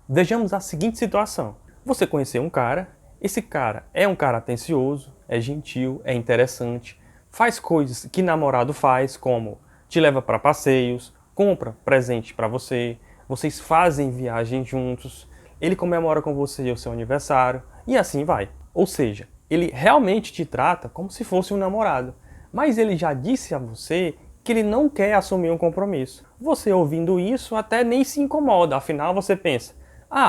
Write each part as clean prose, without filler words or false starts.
Vejamos a seguinte situação. Você conheceu um cara, esse cara é um cara atencioso, é gentil, é interessante, faz coisas que namorado faz, como te leva para passeios, compra presente para você, vocês fazem viagem juntos, ele comemora com você o seu aniversário e assim vai. Ou seja, ele realmente te trata como se fosse um namorado, mas ele já disse a você que ele não quer assumir um compromisso. Você ouvindo isso até nem se incomoda, afinal você pensa,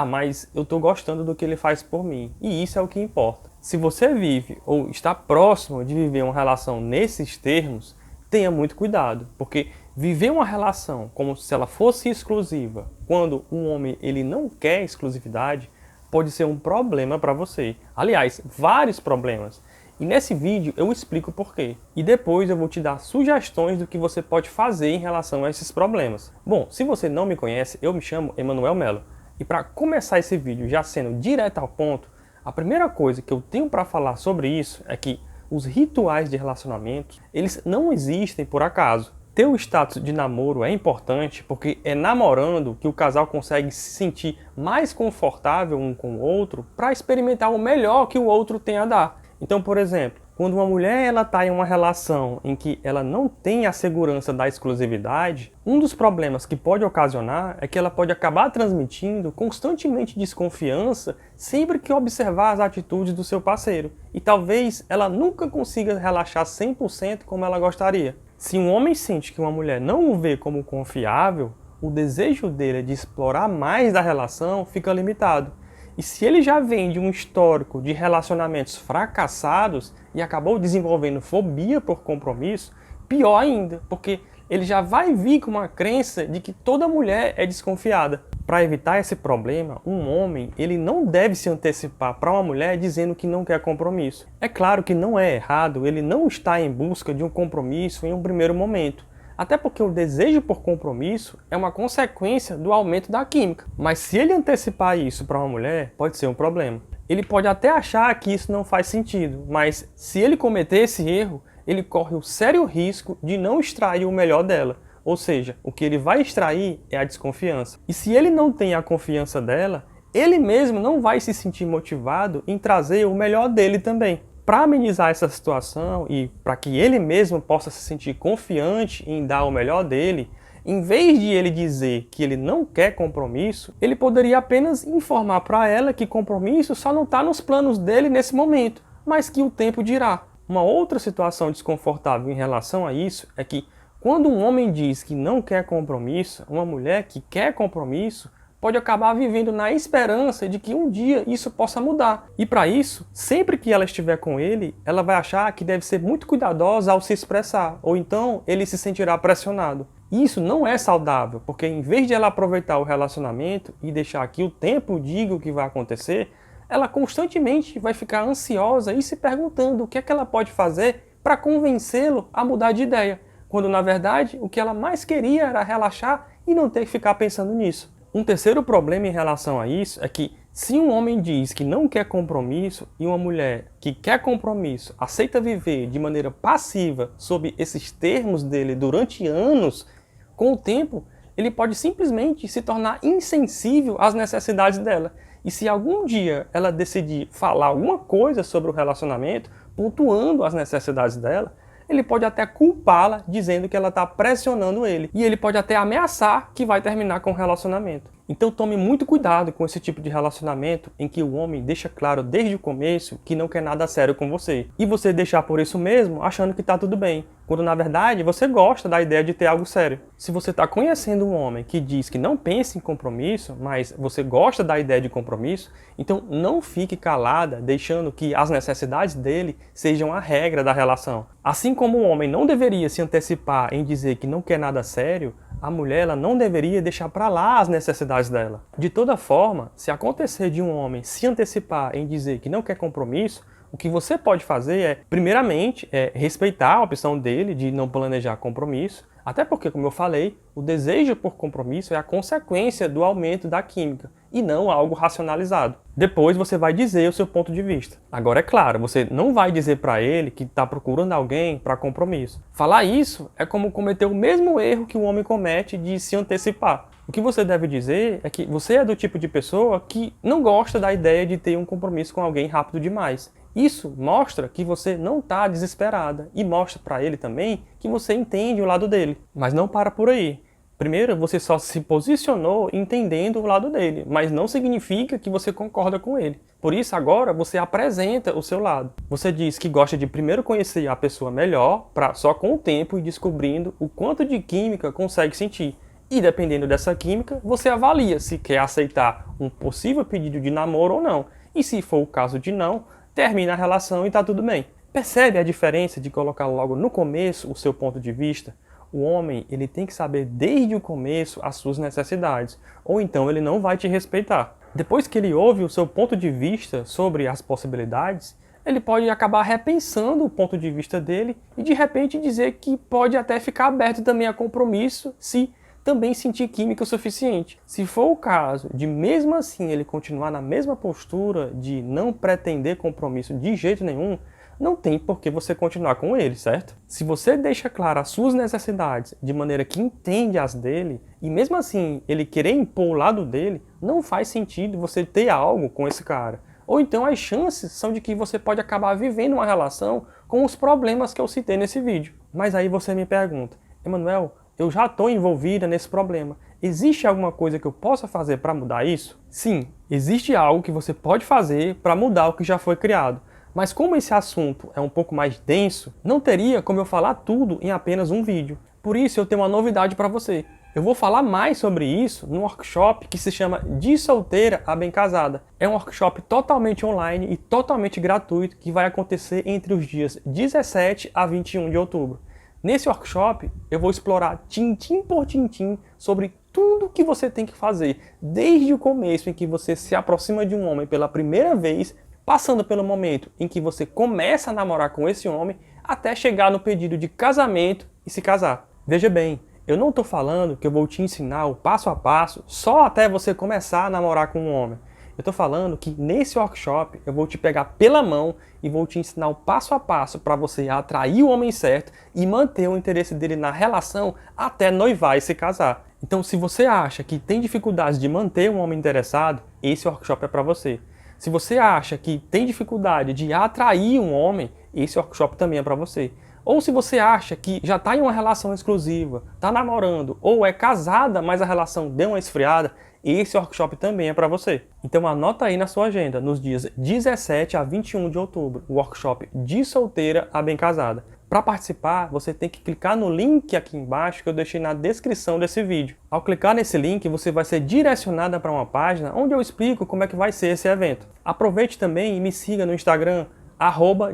mas eu estou gostando do que ele faz por mim, e isso é o que importa. Se você vive ou está próximo de viver uma relação nesses termos, tenha muito cuidado, porque viver uma relação como se ela fosse exclusiva, quando um homem ele não quer exclusividade, pode ser um problema para você. Aliás, vários problemas. E nesse vídeo eu explico por quê. E depois eu vou te dar sugestões do que você pode fazer em relação a esses problemas. Bom, se você não me conhece, eu me chamo Emanuel Melo. E para começar esse vídeo já sendo direto ao ponto, a primeira coisa que eu tenho para falar sobre isso é que os rituais de relacionamento, eles não existem por acaso. Ter o status de namoro é importante porque é namorando que o casal consegue se sentir mais confortável um com o outro para experimentar o melhor que o outro tem a dar. Então, por exemplo, quando uma mulher está em uma relação em que ela não tem a segurança da exclusividade, um dos problemas que pode ocasionar é que ela pode acabar transmitindo constantemente desconfiança sempre que observar as atitudes do seu parceiro. E talvez ela nunca consiga relaxar 100% como ela gostaria. Se um homem sente que uma mulher não o vê como confiável, o desejo dele de explorar mais da relação fica limitado. E se ele já vem de um histórico de relacionamentos fracassados e acabou desenvolvendo fobia por compromisso, pior ainda, porque ele já vai vir com uma crença de que toda mulher é desconfiada. Para evitar esse problema, um homem ele não deve se antecipar para uma mulher dizendo que não quer compromisso. É claro que não é errado ele não estar em busca de um compromisso em um primeiro momento. Até porque o desejo por compromisso é uma consequência do aumento da química. Mas se ele antecipar isso para uma mulher, pode ser um problema. Ele pode até achar que isso não faz sentido, mas se ele cometer esse erro, ele corre o sério risco de não extrair o melhor dela. Ou seja, o que ele vai extrair é a desconfiança. E se ele não tem a confiança dela, ele mesmo não vai se sentir motivado em trazer o melhor dele também. Para amenizar essa situação e para que ele mesmo possa se sentir confiante em dar o melhor dele, em vez de ele dizer que ele não quer compromisso, ele poderia apenas informar para ela que compromisso só não está nos planos dele nesse momento, mas que o tempo dirá. Uma outra situação desconfortável em relação a isso é que quando um homem diz que não quer compromisso, uma mulher que quer compromisso pode acabar vivendo na esperança de que um dia isso possa mudar. E para isso, sempre que ela estiver com ele, ela vai achar que deve ser muito cuidadosa ao se expressar, ou então ele se sentirá pressionado. E isso não é saudável, porque em vez de ela aproveitar o relacionamento e deixar que o tempo diga o que vai acontecer, ela constantemente vai ficar ansiosa e se perguntando o que é que ela pode fazer para convencê-lo a mudar de ideia, quando na verdade o que ela mais queria era relaxar e não ter que ficar pensando nisso. Um terceiro problema em relação a isso é que se um homem diz que não quer compromisso e uma mulher que quer compromisso aceita viver de maneira passiva sob esses termos dele durante anos, com o tempo ele pode simplesmente se tornar insensível às necessidades dela. E se algum dia ela decidir falar alguma coisa sobre o relacionamento, pontuando as necessidades dela, ele pode até culpá-la dizendo que ela está pressionando ele. E ele pode até ameaçar que vai terminar com o relacionamento. Então tome muito cuidado com esse tipo de relacionamento em que o homem deixa claro desde o começo que não quer nada sério com você. E você deixar por isso mesmo achando que está tudo bem, quando na verdade você gosta da ideia de ter algo sério. Se você está conhecendo um homem que diz que não pensa em compromisso, mas você gosta da ideia de compromisso, então não fique calada deixando que as necessidades dele sejam a regra da relação. Assim como o homem não deveria se antecipar em dizer que não quer nada sério, a mulher ela não deveria deixar para lá as necessidades dela. De toda forma, se acontecer de um homem se antecipar em dizer que não quer compromisso, o que você pode fazer é, primeiramente, respeitar a opção dele de não planejar compromisso, até porque, como eu falei, o desejo por compromisso é a consequência do aumento da química e não algo racionalizado. Depois você vai dizer o seu ponto de vista. Agora, é claro, você não vai dizer para ele que está procurando alguém para compromisso. Falar isso é como cometer o mesmo erro que o homem comete de se antecipar. O que você deve dizer é que você é do tipo de pessoa que não gosta da ideia de ter um compromisso com alguém rápido demais. Isso mostra que você não está desesperada e mostra para ele também que você entende o lado dele. Mas não para por aí. Primeiro, você só se posicionou entendendo o lado dele, mas não significa que você concorda com ele. Por isso, agora, você apresenta o seu lado. Você diz que gosta de primeiro conhecer a pessoa melhor, para só com o tempo ir descobrindo o quanto de química consegue sentir. E dependendo dessa química, você avalia se quer aceitar um possível pedido de namoro ou não. E se for o caso de não, termina a relação e está tudo bem. Percebe a diferença de colocar logo no começo o seu ponto de vista? O homem, ele tem que saber desde o começo as suas necessidades, ou então ele não vai te respeitar. Depois que ele ouve o seu ponto de vista sobre as possibilidades, ele pode acabar repensando o ponto de vista dele e de repente dizer que pode até ficar aberto também a compromisso se também sentir química o suficiente. Se for o caso de mesmo assim ele continuar na mesma postura de não pretender compromisso de jeito nenhum, não tem por que você continuar com ele, certo? Se você deixa claro as suas necessidades de maneira que entende as dele, e mesmo assim ele querer impor o lado dele, não faz sentido você ter algo com esse cara. Ou então as chances são de que você pode acabar vivendo uma relação com os problemas que eu citei nesse vídeo. Mas aí você me pergunta, Emanuel, eu já estou envolvida nesse problema. Existe alguma coisa que eu possa fazer para mudar isso? Sim, existe algo que você pode fazer para mudar o que já foi criado. Mas como esse assunto é um pouco mais denso, não teria como eu falar tudo em apenas um vídeo. Por isso eu tenho uma novidade para você. Eu vou falar mais sobre isso num workshop que se chama De Solteira a Bem Casada. É um workshop totalmente online e totalmente gratuito que vai acontecer entre os dias 17 a 21 de outubro. Nesse workshop eu vou explorar tintim por tintim sobre tudo que você tem que fazer, desde o começo em que você se aproxima de um homem pela primeira vez, passando pelo momento em que você começa a namorar com esse homem, até chegar no pedido de casamento e se casar. Veja bem, eu não estou falando que eu vou te ensinar o passo a passo só até você começar a namorar com um homem. Eu estou falando que nesse workshop eu vou te pegar pela mão e vou te ensinar o passo a passo para você atrair o homem certo e manter o interesse dele na relação até noivar e se casar. Então, se você acha que tem dificuldades de manter um homem interessado, esse workshop é para você. Se você acha que tem dificuldade de atrair um homem, esse workshop também é para você. Ou se você acha que já está em uma relação exclusiva, está namorando, ou é casada, mas a relação deu uma esfriada, esse workshop também é para você. Então anota aí na sua agenda, nos dias 17 a 21 de outubro, o workshop De Solteira a Bem Casada. Para participar, você tem que clicar no link aqui embaixo que eu deixei na descrição desse vídeo. Ao clicar nesse link, você vai ser direcionada para uma página onde eu explico como é que vai ser esse evento. Aproveite também e me siga no Instagram,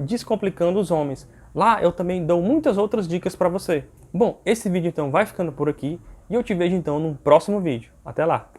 @descomplicandooshomens. Lá eu também dou muitas outras dicas para você. Bom, esse vídeo então vai ficando por aqui e eu te vejo então no próximo vídeo. Até lá!